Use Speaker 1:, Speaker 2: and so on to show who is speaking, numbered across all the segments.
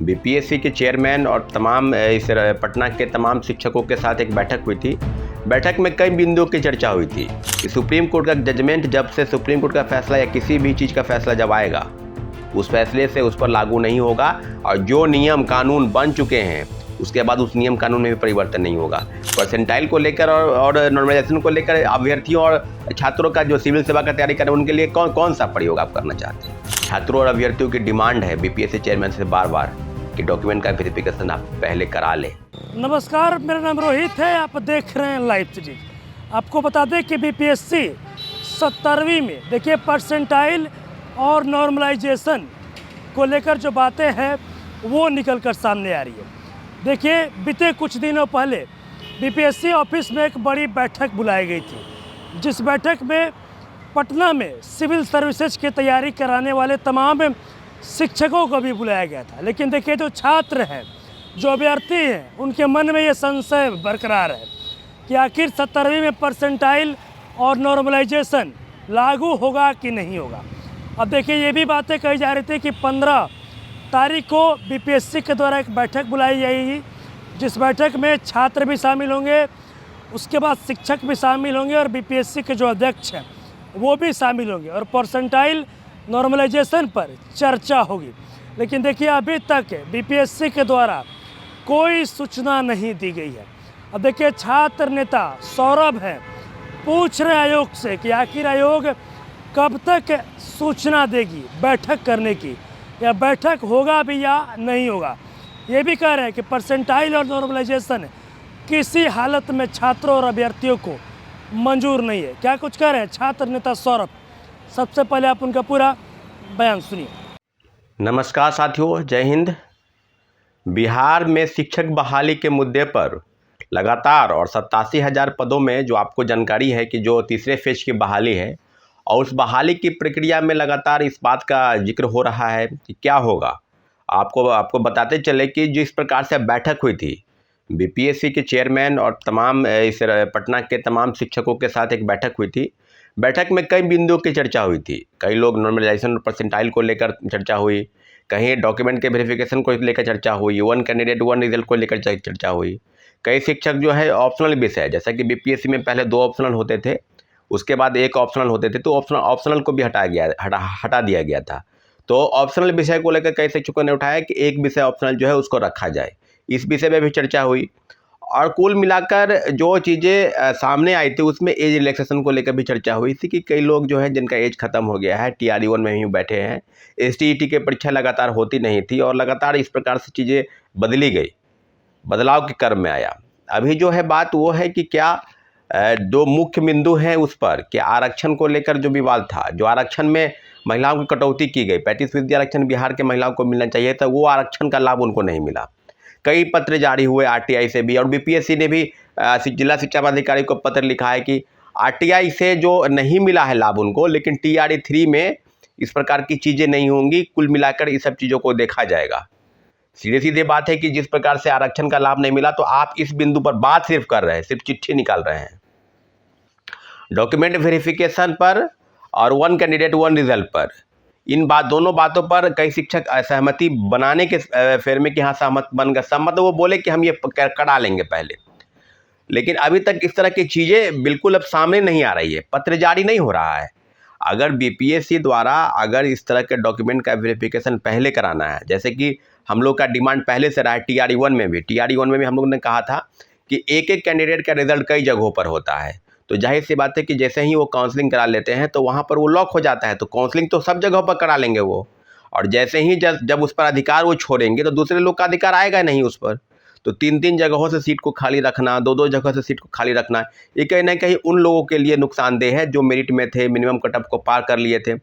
Speaker 1: BPSC के chairman और तमाम इस पटना के तमाम शिक्षकों के साथ एक बैठक हुई थी। बैठक में कई बिंदुओं की चर्चा हुई थी कि सुप्रीम कोर्ट का जजमेंट जब से सुप्रीम कोर्ट का फैसला या किसी भी चीज़ का फैसला जब आएगा उस फैसले से उस पर लागू नहीं होगा और जो नियम कानून बन चुके हैं उसके बाद उस नियम कानून में भी परिवर्तन नहीं होगा। परसेंटाइल को लेकर और नॉर्मलाइजेशन को लेकर अभ्यर्थियों और छात्रों का जो सिविल सेवा का तैयारी कर रहे हैं उनके लिए कौन सा प्रयोग आप करना चाहते हैं? छात्रों और अभ्यर्थियों की डिमांड है बीपीएससी चेयरमैन से बार बार कि डॉक्यूमेंट का वेरिफिकेशन आप पहले करा लें।
Speaker 2: नमस्कार, मेरा नाम रोहित है, आप देख रहे हैं लाइव सीरीज। आपको बता दें कि बीपीएससी 70वीं में देखिए परसेंटाइल और नॉर्मलाइजेशन को लेकर जो बातें हैं वो निकल कर सामने आ रही है। देखिए, बीते कुछ दिनों पहले बीपीएससी ऑफिस में एक बड़ी बैठक बुलाई गई थी, जिस बैठक में पटना में सिविल सर्विसेज की तैयारी कराने वाले तमाम शिक्षकों को भी बुलाया गया था। लेकिन देखिए, जो छात्र हैं, जो अभ्यर्थी हैं, उनके मन में ये संशय बरकरार है कि आखिर 70वीं में परसेंटाइल और नॉर्मलाइजेशन लागू होगा कि नहीं होगा। अब देखिए, ये भी बातें कही जा रही थी कि 15 तारीख को बीपीएससी के द्वारा एक बैठक बुलाई जाएगी, जिस बैठक में छात्र भी शामिल होंगे, उसके बाद शिक्षक भी शामिल होंगे और बीपीएससी के जो अध्यक्ष हैं वो भी शामिल होंगे और परसेंटाइल नॉर्मलाइजेशन पर चर्चा होगी। लेकिन देखिए, अभी तक बीपीएससी के द्वारा कोई सूचना नहीं दी गई है। अब देखिए, छात्र नेता सौरभ हैं, पूछ रहे आयोग से कि आखिर आयोग कब तक सूचना देगी बैठक करने की, या बैठक होगा भी या नहीं होगा। ये भी कह रहे हैं कि परसेंटाइल और नॉर्मलाइजेशन किसी हालत में छात्रों और अभ्यर्थियों को मंजूर नहीं है। क्या कुछ कह रहे हैं छात्र नेता सौरभ? सबसे पहले आप उनका पूरा बयान सुनिए।
Speaker 1: नमस्कार साथियों, जय हिंद। बिहार में शिक्षक बहाली के मुद्दे पर लगातार और 87,000 पदों में जो आपको जानकारी है कि जो तीसरे फेज की बहाली है और उस बहाली की प्रक्रिया में लगातार इस बात का जिक्र हो रहा है कि क्या होगा। आपको बताते चले कि जिस प्रकार से बैठक हुई थी, बीपीएससी के चेयरमैन और तमाम इस पटना के तमाम शिक्षकों के साथ एक बैठक हुई थी। बैठक में कई बिंदुओं की चर्चा हुई थी। कई लोग नॉर्मलाइजेशन और परसेंटाइल को लेकर चर्चा हुई, कहीं डॉक्यूमेंट के वेरिफिकेशन को लेकर चर्चा हुई, वन कैंडिडेट वन रिजल्ट को लेकर चर्चा हुई। कई शिक्षक जो है ऑप्शनल विषय, जैसा कि बीपीएससी में पहले 2 ऑप्शनल होते थे, उसके बाद 1 ऑप्शनल होते थे, तो ऑप्शनल को भी हटा दिया गया था। तो ऑप्शनल विषय को लेकर कई शिक्षकों ने उठाया कि एक विषय ऑप्शनल जो है उसको रखा जाए। इस विषय में भी चर्चा हुई और कुल मिलाकर जो चीज़ें सामने आई थी उसमें एज रिलैक्सेशन को लेकर भी चर्चा हुई थी कि कई लोग जो है जिनका एज ख़त्म हो गया है, TRE 1 में ही बैठे हैं, STET की परीक्षा लगातार होती नहीं थी और लगातार इस प्रकार से चीज़ें बदली गई, बदलाव के क्रम में आया। अभी जो है बात वो है कि क्या दो मुख्य बिंदु हैं उस पर कि आरक्षण को लेकर जो विवाद था, जो आरक्षण में महिलाओं की कटौती की गई, 35% आरक्षण बिहार के महिलाओं को मिलना चाहिए था, वो आरक्षण का लाभ उनको नहीं मिला। कई पत्र जारी हुए RTI से भी और बीपीएससी ने भी जिला शिक्षा पदाधिकारी को पत्र लिखा है कि RTI से जो नहीं मिला है लाभ उनको, लेकिन TRE 3 में इस प्रकार की चीज़ें नहीं होंगी। कुल मिलाकर इस सब चीज़ों को देखा जाएगा। सीधे बात है कि जिस प्रकार से आरक्षण का लाभ नहीं मिला तो आप इस बिंदु पर बात सिर्फ कर रहे हैं, सिर्फ चिट्ठी निकाल रहे हैं। डॉक्यूमेंट वेरिफिकेशन पर और वन कैंडिडेट वन रिजल्ट पर, इन दोनों बातों पर कई शिक्षक असहमति बनाने के फेर में कि हाँ सहमत बन गए, सहमत वो बोले कि हम ये करा लेंगे पहले। लेकिन अभी तक इस तरह की चीज़ें बिल्कुल अब सामने नहीं आ रही है, पत्र जारी नहीं हो रहा है। अगर बीपीएससी द्वारा अगर इस तरह के डॉक्यूमेंट का वेरिफिकेशन पहले कराना है, जैसे कि हम लोग का डिमांड पहले से रहा है TRE 1 में भी हम लोग ने कहा था कि एक कैंडिडेट का रिजल्ट कई जगहों पर होता है, तो जाहिर सी बात है कि जैसे ही वो काउंसलिंग करा लेते हैं तो वहाँ पर वो लॉक हो जाता है। तो काउंसलिंग तो सब जगहों पर करा लेंगे वो, और जैसे ही जब उस पर अधिकार वो छोड़ेंगे तो दूसरे लोग का अधिकार आएगा नहीं उस पर। तो 3 जगहों से सीट को खाली रखना, 2 जगह से सीट को खाली रखना, ये कहीं ना कहीं उन लोगों के लिए नुकसानदेह है जो मेरिट में थे, मिनिमम कट ऑफ को पार कर लिए थे।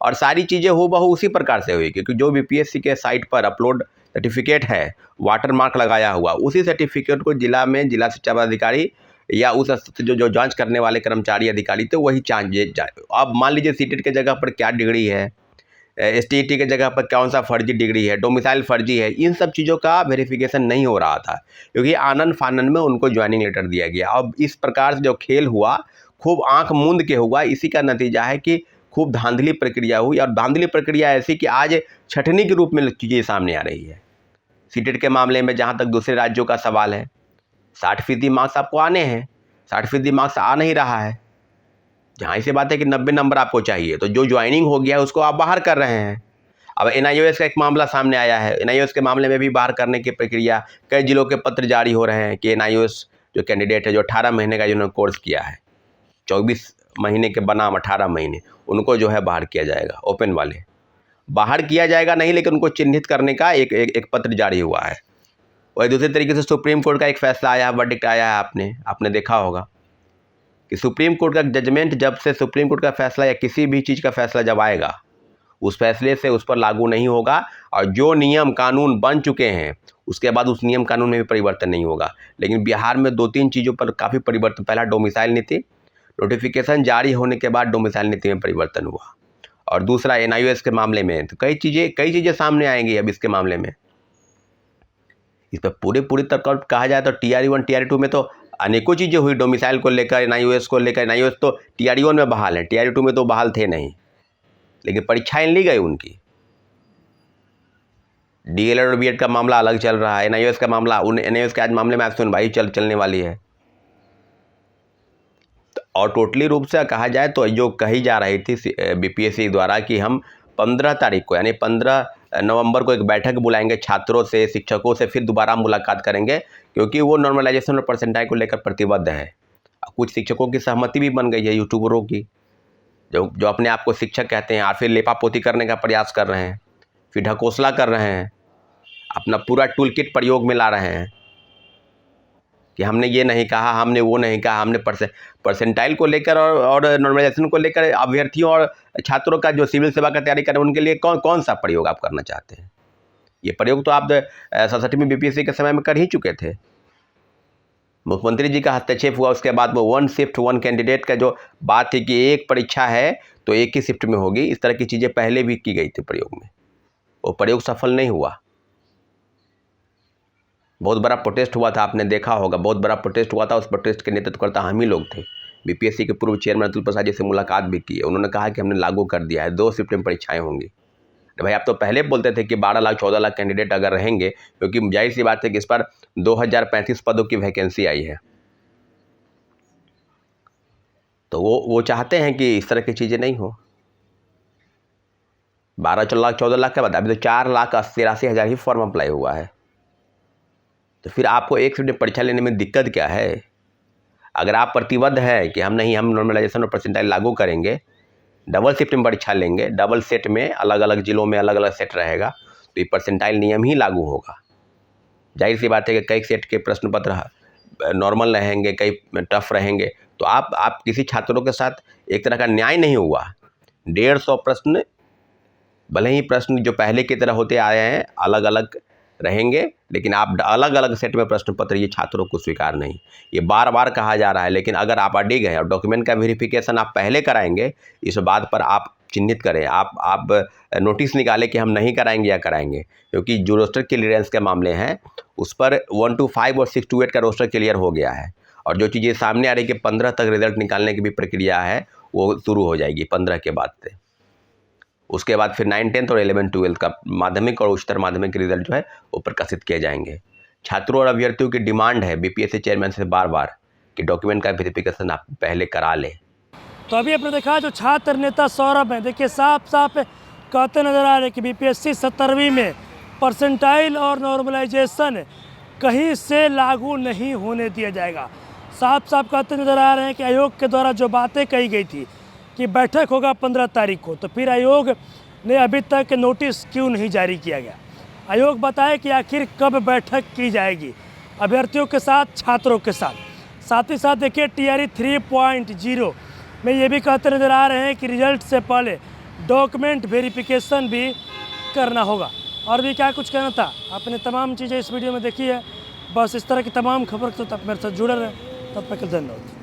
Speaker 1: और सारी चीज़ें हूबहू उसी प्रकार से हुई, क्योंकि जो बीपीएससी के साइट पर अपलोड सर्टिफिकेट है, वाटर मार्क लगाया हुआ, उसी सर्टिफिकेट को जिला शिक्षा पदाधिकारी या उस जो जांच करने वाले कर्मचारी अधिकारी थे वही अब मान लीजिए सीटेट के जगह पर क्या डिग्री है, STET के जगह पर कौन सा फर्जी डिग्री है, डोमिसाइल फर्जी है, इन सब चीज़ों का वेरिफिकेशन नहीं हो रहा था, क्योंकि आनन फानन में उनको ज्वाइनिंग लेटर दिया गया। अब इस प्रकार से जो खेल हुआ खूब आंख मूंद के हुआ, इसी का नतीजा है कि खूब धांधली प्रक्रिया हुई, और धांधली प्रक्रिया ऐसी कि आज छटनी के रूप में चीज़ें सामने आ रही है। सीटेट के मामले में जहाँ तक दूसरे राज्यों का सवाल है, 60% मार्क्स आपको आने हैं, 60% मार्क्स आ नहीं रहा है। जहाँ ऐसी बात है कि 90 नंबर आपको चाहिए, तो जो ज्वाइनिंग हो गया है उसको आप बाहर कर रहे हैं। अब NIOS का एक मामला सामने आया है। NIOS के मामले में भी बाहर करने की प्रक्रिया, कई जिलों के पत्र जारी हो रहे हैं कि NIOS जो कैंडिडेट है, जो 18 महीने का जिन्होंने कोर्स किया है, 24 महीने के बनाम 18 महीने, उनको जो है बाहर किया जाएगा। ओपन वाले बाहर किया जाएगा नहीं, लेकिन उनको चिन्हित करने का एक पत्र जारी हुआ है। वही दूसरे तरीके से सुप्रीम कोर्ट का एक फैसला आया है, वर्डिक्ट आया है, आपने देखा होगा कि सुप्रीम कोर्ट का जजमेंट, जब से सुप्रीम कोर्ट का फैसला या किसी भी चीज़ का फैसला जब आएगा, उस फैसले से उस पर लागू नहीं होगा, और जो नियम कानून बन चुके हैं उसके बाद उस नियम कानून में भी परिवर्तन नहीं होगा। लेकिन बिहार में 2-3 चीज़ों पर काफ़ी परिवर्तन। पहला, डोमिसाइल नीति, नोटिफिकेशन जारी होने के बाद डोमिसाइल नीति में परिवर्तन हुआ, और दूसरा NIOS के मामले में तो कई चीज़ें सामने आएंगी अब इसके मामले में। इस पर पूरी तरह कहा जाए तो TRE-1 TRE-2 में तो अनेकों चीज़ें हुई डोमिसाइल को लेकर, NIOS को लेकर। NIOS तो TRE-1 में बहाल है, TRE-2 में तो बहाल थे नहीं, लेकिन परीक्षाएं ली गई उनकी। DLED और BED का मामला अलग चल रहा है, NIOS का मामला, NIOS के आज मामले में आज सुनवाई चलने वाली है। और टोटली रूप से कहा जाए तो जो कही जा रही थी BPSC द्वारा कि हम 15 तारीख को, यानी 15 नवंबर को एक बैठक बुलाएंगे छात्रों से, शिक्षकों से, फिर दोबारा मुलाकात करेंगे, क्योंकि वो नॉर्मलाइजेशन और परसेंटाइल को लेकर प्रतिबद्ध है। कुछ शिक्षकों की सहमति भी बन गई है, यूट्यूबरों की, जो अपने आप को शिक्षक कहते हैं, और फिर लेपापोती करने का प्रयास कर रहे हैं, फिर ढकोसला कर रहे हैं, अपना पूरा टूल किट प्रयोग में ला रहे हैं कि हमने ये नहीं कहा, हमने वो नहीं कहा, हमने परसेंटाइल को लेकर और नॉर्मलाइजेशन को लेकर अभ्यर्थियों और छात्रों का जो सिविल सेवा का तैयारी कर रहे हैं उनके लिए कौन सा प्रयोग आप करना चाहते हैं? ये प्रयोग तो आप 67वीं BPSC के समय में कर ही चुके थे। मुख्यमंत्री जी का हस्तक्षेप हुआ, उसके बाद वो 1 शिफ्ट 1 कैंडिडेट का जो बात थी कि एक परीक्षा है तो एक ही शिफ्ट में होगी, इस तरह की चीज़ें पहले भी की गई थी प्रयोग में। वो प्रयोग सफल नहीं हुआ। बहुत बड़ा प्रोटेस्ट हुआ था, आपने देखा होगा, बहुत बड़ा प्रोटेस्ट हुआ था। उस प्रोटेस्ट के नेतृत्वकर्ता हम ही लोग थे। BPSC के पूर्व चेयरमैन अतुल प्रसाद जी से मुलाकात भी की है। उन्होंने कहा कि हमने लागू कर दिया है, 2 शिफ्ट में परीक्षाएं होंगी। भाई आप तो पहले बोलते थे कि 12 लाख 14 लाख कैंडिडेट अगर रहेंगे, क्योंकि जाहिर सी बात है कि इस पर 2035 पदों की वैकेंसी आई है, तो वो चाहते हैं कि इस तरह की चीज़ें नहीं हो। 12 लाख 14 लाख के बाद अभी तो 4,83,000 ही फॉर्म अप्लाई हुआ है, तो फिर आपको एक शिफ्ट में परीक्षा लेने में दिक्कत क्या है? अगर आप प्रतिबद्ध है कि हम नॉर्मलाइजेशन और परसेंटाइल लागू करेंगे, डबल शिफ्ट में परीक्षा लेंगे, डबल सेट में अलग अलग जिलों में अलग अलग सेट रहेगा, तो ये परसेंटाइल नियम ही लागू होगा। जाहिर सी बात है कि कई सेट के प्रश्न पत्र नॉर्मल रहेंगे, कई टफ रहेंगे, तो आप किसी छात्रों के साथ एक तरह का न्याय नहीं हुआ। 150 प्रश्न, भले ही प्रश्न जो पहले की तरह होते आए हैं अलग अलग रहेंगे, लेकिन आप अलग अलग सेट में प्रश्न पत्र, ये छात्रों को स्वीकार नहीं। ये बार बार कहा जा रहा है, लेकिन अगर आप अडिग हैं और डॉक्यूमेंट का वेरिफिकेशन आप पहले कराएंगे, इस बात पर आप चिन्हित करें, आप नोटिस निकालें कि हम नहीं कराएंगे या कराएंगे, क्योंकि जो रोस्टर क्लियरेंस के मामले हैं उस पर 1 to 5 और 6 to 8 का रोस्टर क्लियर हो गया है, और जो चीज़ें सामने आ रही कि 15 तक रिजल्ट निकालने की भी प्रक्रिया है, वो शुरू हो जाएगी 15 के बाद से। उसके बाद फिर 9, 10 और 11, 12 का माध्यमिक और उच्चतर माध्यमिक रिजल्ट जो है वो प्रकाशित किए जाएंगे। छात्रों और अभ्यर्थियों की डिमांड है BPSC चेयरमैन से बार बार कि डॉक्यूमेंट का वेरिफिकेशन आप पहले करा लें।
Speaker 2: तो अभी आपने देखा जो छात्र नेता सौरभ हैं, देखिए साफ कहते नजर आ रहे हैं कि BPSC 17वीं में परसेंटाइल और नॉर्मलाइजेशन कहीं से लागू नहीं होने दिया जाएगा। साफ कहते नजर आ रहे हैं कि आयोग के द्वारा जो बातें कही गई थी कि बैठक होगा 15 तारीख को, तो फिर आयोग ने अभी तक नोटिस क्यों नहीं जारी किया गया? आयोग बताए कि आखिर कब बैठक की जाएगी अभ्यर्थियों के साथ, छात्रों के साथ ही साथ देखिए TRE 3.0 में ये भी कहते नज़र आ रहे हैं कि रिजल्ट से पहले डॉक्यूमेंट वेरिफिकेशन भी करना होगा। और भी क्या कुछ कहना था, आपने तमाम चीज़ें इस वीडियो में देखी है। बस इस तरह की तमाम खबर के साथ आप मेरे साथ जुड़े रहें। तब तक धन्यवाद।